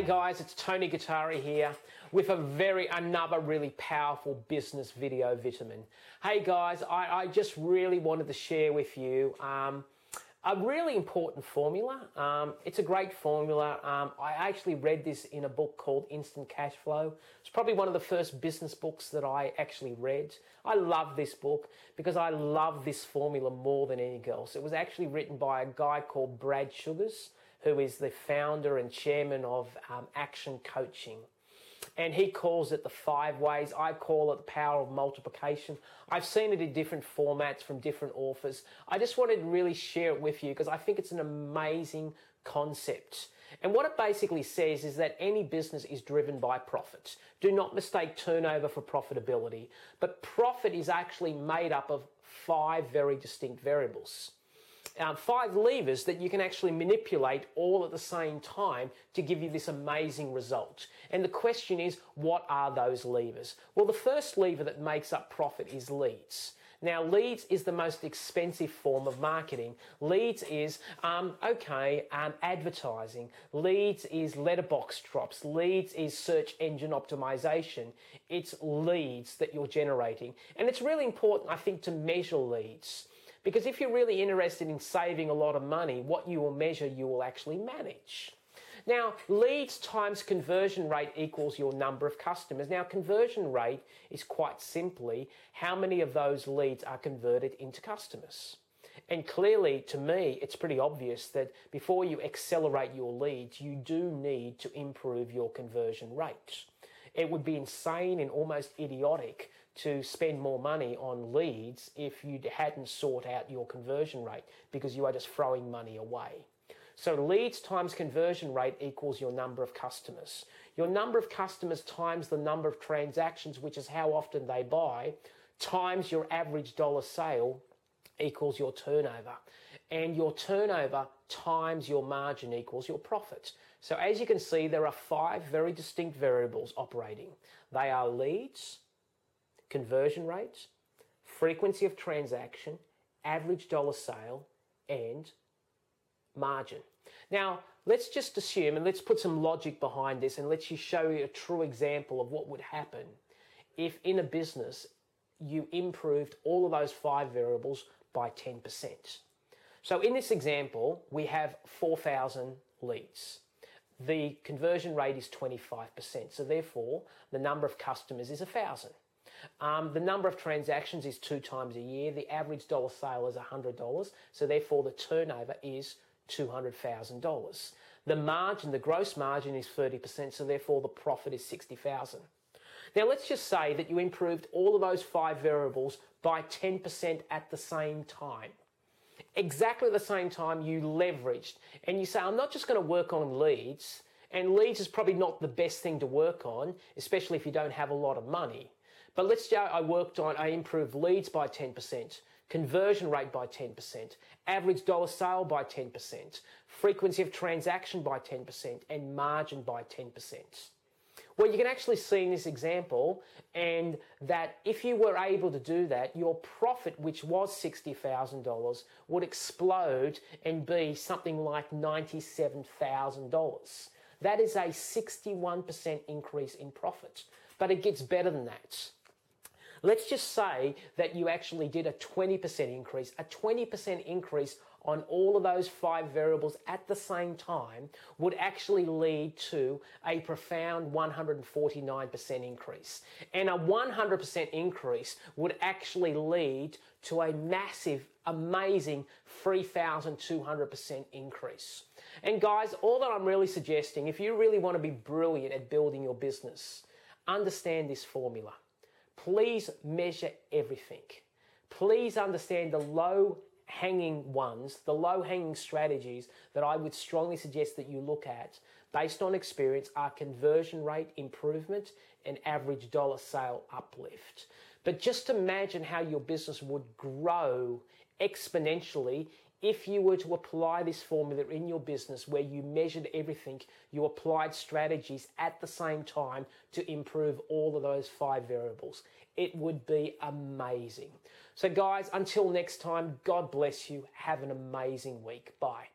guys, it's Tony Gattari here with another really powerful business video vitamin. Hey guys, I just really wanted to share with you a really important formula. It's a great formula. I actually read this in a book called Instant Cash Flow. It's probably one of the first business books that I actually read. I love this book because I love this formula more than anything else. It was actually written by a guy called Brad Sugars, who is the founder and chairman of Action Coaching. And he calls it the 5 ways. I call it the power of multiplication. I've seen it in different formats from different authors. I just wanted to really share it with you because I think it's an amazing concept. And what it basically says is that any business is driven by profit. Do not mistake turnover for profitability. But profit is actually made up of 5 very distinct variables. 5 levers that you can actually manipulate all at the same time to give you this amazing result. And the question is, what are those levers? Well, the first lever that makes up profit is leads. Now, leads is the most expensive form of marketing. Leads is, advertising. Leads is letterbox drops. Leads is search engine optimization. It's leads that you're generating. And it's really important, I think, to measure leads. Because if you're really interested in saving a lot of money, what you will measure, you will actually manage. Now, leads times conversion rate equals your number of customers. Now, conversion rate is quite simply how many of those leads are converted into customers. And clearly, to me, it's pretty obvious that before you accelerate your leads, you do need to improve your conversion rate. It would be insane and almost idiotic to spend more money on leads if you hadn't sought out your conversion rate because you are just throwing money away. So leads times conversion rate equals your number of customers. Your number of customers times the number of transactions, which is how often they buy, times your average dollar sale equals your turnover. And your turnover times your margin equals your profit. So as you can see, there are 5 very distinct variables operating. They are leads, conversion rates, frequency of transaction, average dollar sale, and margin. Now, let's just assume, and let's put some logic behind this, and let's just show you a true example of what would happen if in a business you improved all of those 5 variables by 10%. So in this example, we have 4,000 leads. The conversion rate is 25%, so therefore the number of customers is 1,000. The number of transactions is 2 times a year. The average dollar sale is $100, so therefore the turnover is $200,000. The margin, the gross margin is 30%, so therefore the profit is $60,000. Now let's just say that you improved all of those 5 variables by 10% at the same time. Exactly the same time you leveraged, and you say, I'm not just going to work on leads, and leads is probably not the best thing to work on, especially if you don't have a lot of money. But let's say I improved leads by 10%, conversion rate by 10%, average dollar sale by 10%, frequency of transaction by 10%, and margin by 10%. Well, you can actually see in this example, and that if you were able to do that, your profit, which was $60,000, would explode and be something like $97,000. That is a 61% increase in profit, but it gets better than that. Let's just say that you actually did a 20% increase. A 20% increase on all of those 5 variables at the same time would actually lead to a profound 149% increase. And a 100% increase would actually lead to a massive, amazing 3,200% increase. And guys, all that I'm really suggesting, if you really want to be brilliant at building your business, understand this formula. Please measure everything. Please understand the low-hanging ones, the low-hanging strategies that I would strongly suggest that you look at based on experience are conversion rate improvement and average dollar sale uplift. But just imagine how your business would grow exponentially if you were to apply this formula in your business where you measured everything, you applied strategies at the same time to improve all of those 5 variables. It would be amazing. So guys, until next time, God bless you. Have an amazing week. Bye.